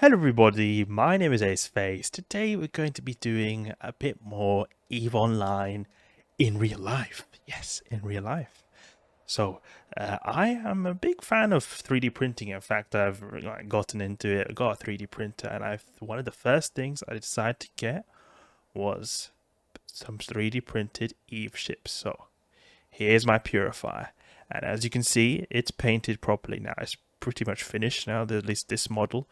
Hello everybody, my name is Aceface. Today we're going to be doing a bit more EVE Online in real life. Yes, in real life. So, I am a big fan of 3D printing. In fact, I've gotten into it. I got a 3D printer, and one of the first things I decided to get was some 3D printed EVE ships. So, here's my Purifier. And as you can see, it's painted properly now. It's pretty much finished now, at least this model.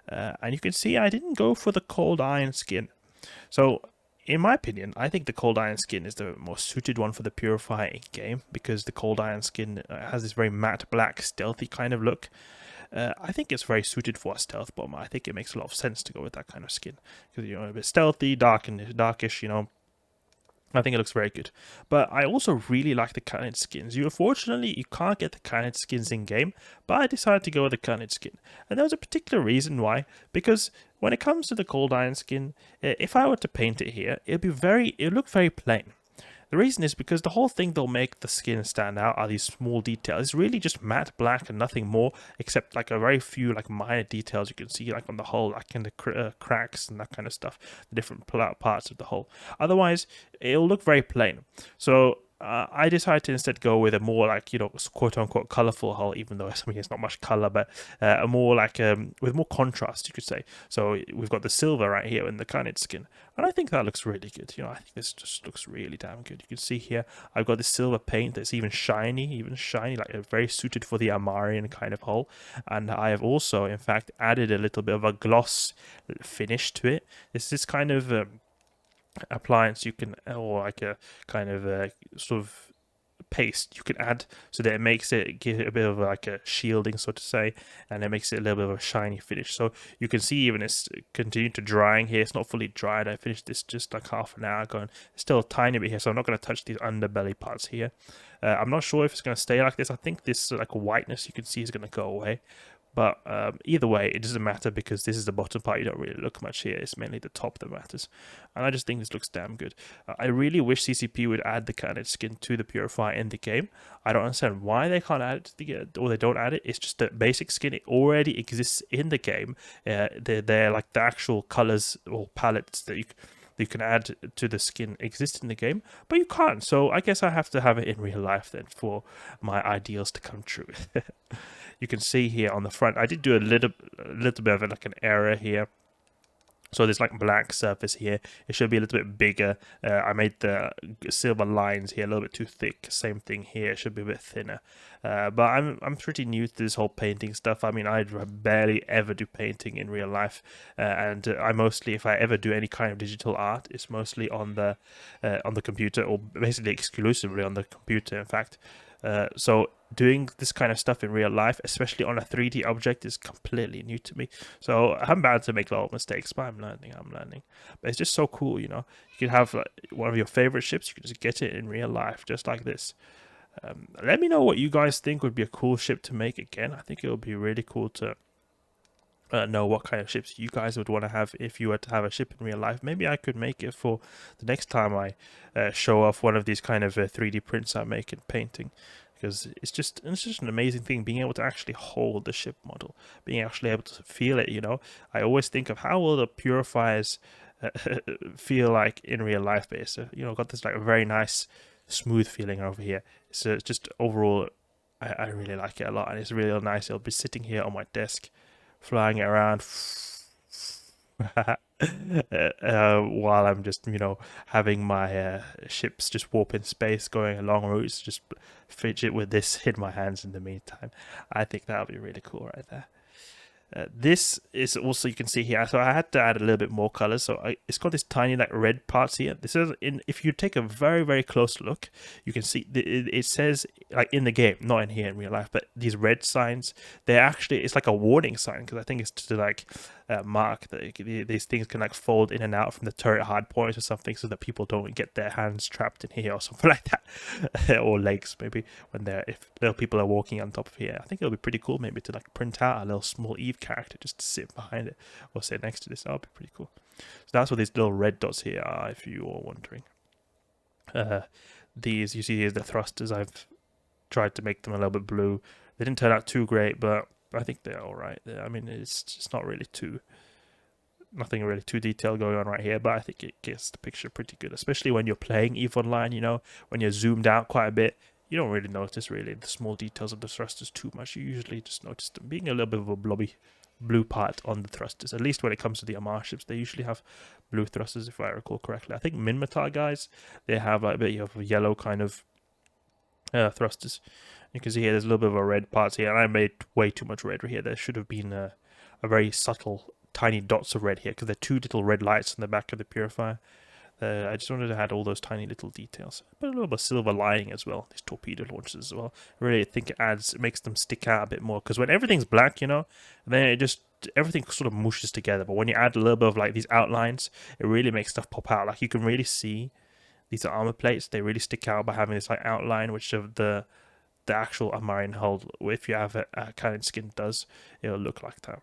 And you can see I didn't go for the cold iron skin. So, in my opinion, I think the cold iron skin is the most suited one for the Purifier in game because the cold iron skin has this very matte black, stealthy kind of look. I think it's very suited for a stealth bomber. I think it makes a lot of sense to go with that kind of skin because a bit stealthy, darkish. I think it looks very good. But I also really like the Khanid skins. Unfortunately, you can't get the Khanid skins in game, but I decided to go with the Khanid skin. And there was a particular reason why, because when it comes to the cold iron skin, if I were to paint it here, it'd look very plain. The reason is because the whole thing that'll make the skin stand out are these small details. It's really just matte black and nothing more, except like a very few like minor details you can see like on the hull, like in the cracks and that kind of stuff, the different parts of the hull. Otherwise, it'll look very plain. So I decided to instead go with a more like, quote unquote colorful hull, even though it's not much color, but a more like with more contrast, you could say. So we've got the silver right here in the Khanid skin, and I think that looks really good. I think this just looks really damn good. You can see here I've got this silver paint that's even shiny, like very suited for the Amarian kind of hull. And I have also, in fact, added a little bit of a gloss finish to it. This is kind of appliance you can, or like a kind of sort of paste you can add so that it makes it give it a bit of like a shielding, so to say, and it makes it a little bit of a shiny finish. So you can see even it's continued to drying here. It's not fully dried. I finished this just like half an hour ago, and it's still a tiny bit here, so I'm not going to touch these underbelly parts here. I'm not sure if it's going to stay like this. I think this like whiteness you can see is going to go away. But either way, it doesn't matter because this is the bottom part. You don't really look much here. It's mainly the top that matters. And I just think this looks damn good. I really wish CCP would add the Khanid skin to the Purifier in the game. I don't understand why they can't add it, or they don't add it. It's just the basic skin. It already exists in the game. They're like the actual colors or palettes that you can add to the skin exist in the game, but you can't. So I guess I have to have it in real life then for my ideals to come true. You can see here on the front, I did do a little bit of like an error here. So there's like black surface here. It should be a little bit bigger. I made the silver lines here a little bit too thick. Same thing here. It should be a bit thinner. But I'm pretty new to this whole painting stuff. I mean, I barely ever do painting in real life, and I mostly, if I ever do any kind of digital art, it's mostly on the computer, or basically exclusively on the computer. In fact. So doing this kind of stuff in real life, especially on a 3D object, is completely new to me. So I'm bound to make a lot of mistakes, but I'm learning. But it's just so cool, You can have like, one of your favorite ships, you can just get it in real life, just like this. Let me know what you guys think would be a cool ship to make again. I think it would be really cool to know what kind of ships you guys would want to have if you were to have a ship in real life. Maybe I could make it for the next time I show off one of these kind of 3D prints I make in painting, because it's just an amazing thing being able to actually hold the ship model, being actually able to feel it. I always think of how will the purifiers feel like in real life, but it's got this like a very nice smooth feeling over here. So it's just overall I really like it a lot, and it's really nice. It'll be sitting here on my desk flying it around while I'm just, having my ships just warp in space, going along routes, just fidget with this in my hands in the meantime. I think that would be really cool right there. This is also, you can see here, so I had to add a little bit more color. So it's got this tiny like red parts here. This is if you take a very, very close look, you can see it says like in the game, not in here in real life, but these red signs, it's like a warning sign, because I think it's to like mark that these things can like fold in and out from the turret hard points or something, so that people don't get their hands trapped in here or something like that, or legs maybe if little people are walking on top of here. I think it'll be pretty cool maybe to like print out a little small Eve character just to sit behind it or sit next to this. That'll be pretty cool. So that's what these little red dots here are, if you are wondering. These, you see, here's the thrusters. I've tried to make them a little bit blue. They didn't turn out too great, but I think they're all right. I mean, it's just nothing really too detailed going on right here, but I think it gets the picture pretty good, especially when you're playing EVE Online. You know, when you're zoomed out quite a bit, you don't really notice really the small details of the thrusters too much. You usually just notice them being a little bit of a blobby blue part on the thrusters. At least when it comes to the Amar ships, they usually have blue thrusters, if I recall correctly. I think Minmatar guys, they have like a bit of a yellow kind of thrusters. You can see here there's a little bit of a red parts here, and I made way too much red here. There should have been a very subtle tiny dots of red here, because there are two little red lights in the back of the Purifier. I just wanted to add all those tiny little details. But a little bit of silver lining as well, these torpedo launchers as well. I really think it makes them stick out a bit more, because when everything's black, you know, then it just, everything sort of mushes together. But when you add a little bit of like these outlines, it really makes stuff pop out. Like you can really see these armor plates, they really stick out by having this like outline, which of the actual Amarian hull, if you have a Khanid Skin, does. It'll look like that.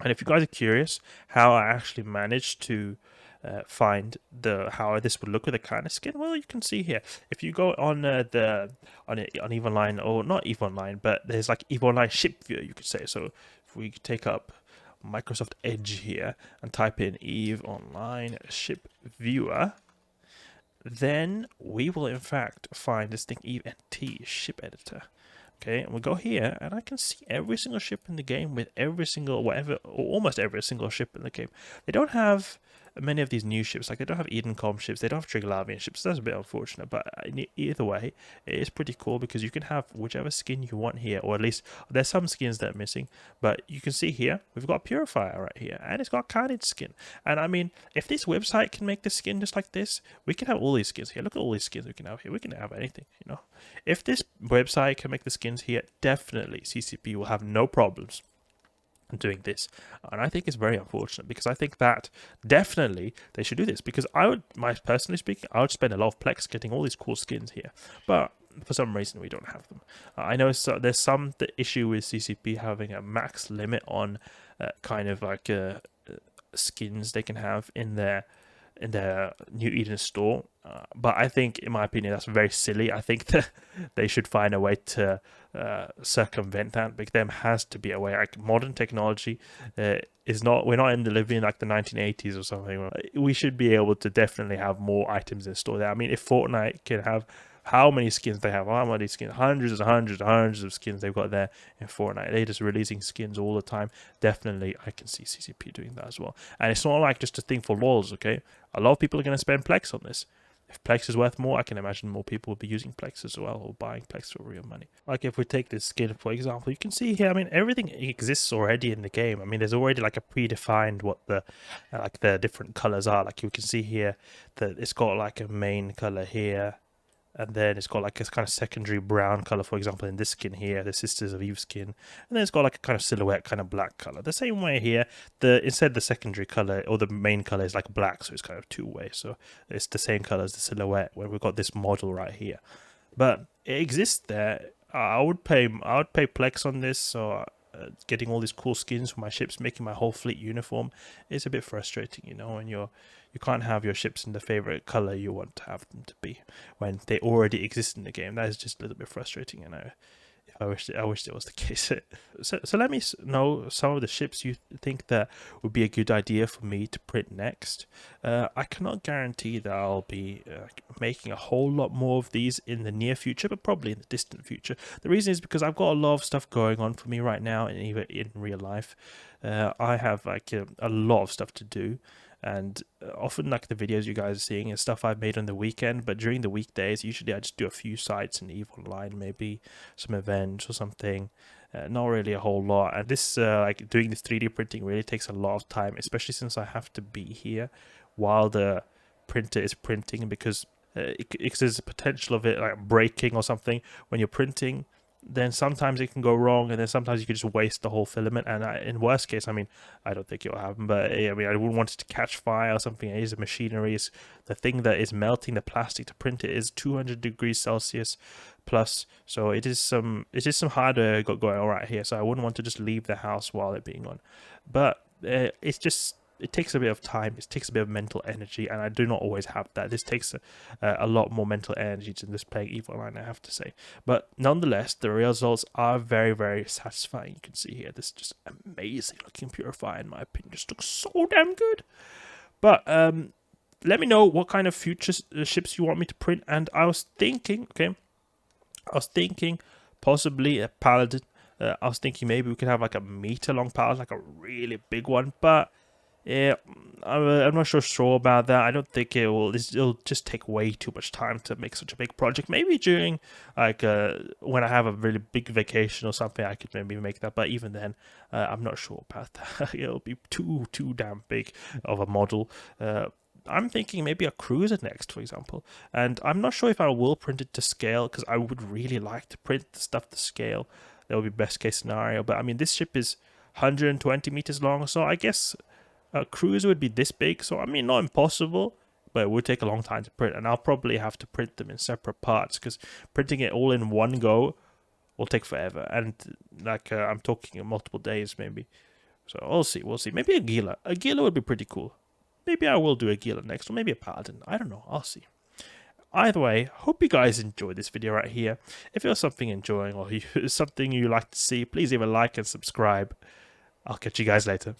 And if you guys are curious how I actually managed to find how this would look with a Khanid Skin, well, you can see here. If you go on on EVE Online, or not EVE Online, but there's like EVE Online ship viewer, you could say. So if we take up Microsoft Edge here and type in EVE Online ship viewer, then we will in fact find this thing, EVE NT ship editor. Okay, and we'll go here, and I can see every single ship in the game with every single, whatever, or almost every single ship in the game. They don't have many of these new ships, like they don't have Edencom ships, they don't have Triglavian ships. That's a bit unfortunate, but either way, it is pretty cool because you can have whichever skin you want here, or at least there's some skins that are missing, but you can see here, we've got Purifier right here, and it's got Khanid Skin. And I mean, if this website can make the skin just like this, we can have all these skins here. Look at all these skins we can have here. We can have anything, you know. If this website can make the skins here, definitely CCP will have no problems doing this. And I think it's very unfortunate, because I think that definitely they should do this, because personally speaking, I would spend a lot of plex getting all these cool skins here, but for some reason we don't have them. I know there's some issue with CCP having a max limit on kind of like skins they can have in their New Eden store, but I think, in my opinion, that's very silly. I think that they should find a way to circumvent that, because there has to be a way. Like, modern technology is not, we're not living in like the 1980s or something. We should be able to definitely have more items in store there. I mean, if Fortnite can have, how many skins they have, how many skins, hundreds and hundreds and hundreds of skins they've got there in Fortnite. They're just releasing skins all the time. Definitely, I can see CCP doing that as well. And it's not like just a thing for lols, okay? A lot of people are going to spend Plex on this. If Plex is worth more, I can imagine more people will be using Plex as well, or buying Plex for real money. Like if we take this skin, for example, you can see here, I mean, everything exists already in the game. I mean, there's already like a predefined what the different colors are. Like you can see here that it's got like a main color here, and then it's got like a kind of secondary brown color, for example, in this skin here, the Sisters of Eve skin, and then it's got like a kind of silhouette kind of black color. The same way here, instead the secondary color or the main color is like black, so it's kind of two-way, so it's the same color as the silhouette, where we've got this model right here. But it exists there. I would pay Plex on this, so getting all these cool skins for my ships, making my whole fleet uniform is a bit frustrating, you know, and you can't have your ships in the favorite color you want to have them to be when they already exist in the game. That is just a little bit frustrating, and I wish that was the case. So let me know some of the ships you think that would be a good idea for me to print next. I cannot guarantee that I'll be making a whole lot more of these in the near future, but probably in the distant future. The reason is because I've got a lot of stuff going on for me right now, and even in real life, I have like a lot of stuff to do. And often like the videos you guys are seeing is stuff I've made on the weekend, but during the weekdays, usually I just do a few sites in EVE Online, maybe some events or something. Not really a whole lot. And this, like doing this 3D printing really takes a lot of time, especially since I have to be here while the printer is printing, because there's a potential of it like breaking or something when you're printing. Then sometimes it can go wrong, and then sometimes you could just waste the whole filament. And in worst case, I mean, I don't think it will happen, but I mean, I wouldn't want it to catch fire or something. It is a machinery. It's the thing that is melting the plastic to print it is 200 degrees Celsius plus. So it is some hardware got going on right here. So I wouldn't want to just leave the house while it being on. But it's just it takes a bit of time, it takes a bit of mental energy, and I do not always have that. This takes a lot more mental energy than this playing EVE Online, I have to say. But nonetheless, the results are very, very satisfying. You can see here, this is just amazing looking Purifier, in my opinion. Just looks so damn good. But let me know what kind of future ships you want me to print. And I was thinking, possibly a paladin. I was thinking maybe we could have like a meter-long paladin, like a really big one. But yeah, I'm not sure about that. I don't think it'll just take way too much time to make such a big project. Maybe during like when I have a really big vacation or something, I could maybe make that. But even then, I'm not sure about that. It'll be too damn big of a model. I'm thinking maybe a cruiser next, for example. And I'm not sure if I will print it to scale, because I would really like to print the stuff to scale. That would be best case scenario. But I mean, this ship is 120 meters long, so I guess a cruiser would be this big. So I mean, not impossible, but it would take a long time to print. And I'll probably have to print them in separate parts, because printing it all in one go will take forever. And like I'm talking multiple days maybe. So we'll see. Maybe a Gila. A Gila would be pretty cool. Maybe I will do a Gila next, or maybe a Paladin. I don't know. I'll see. Either way, hope you guys enjoyed this video right here. If there's something enjoying or something you like to see, please leave a like and subscribe. I'll catch you guys later.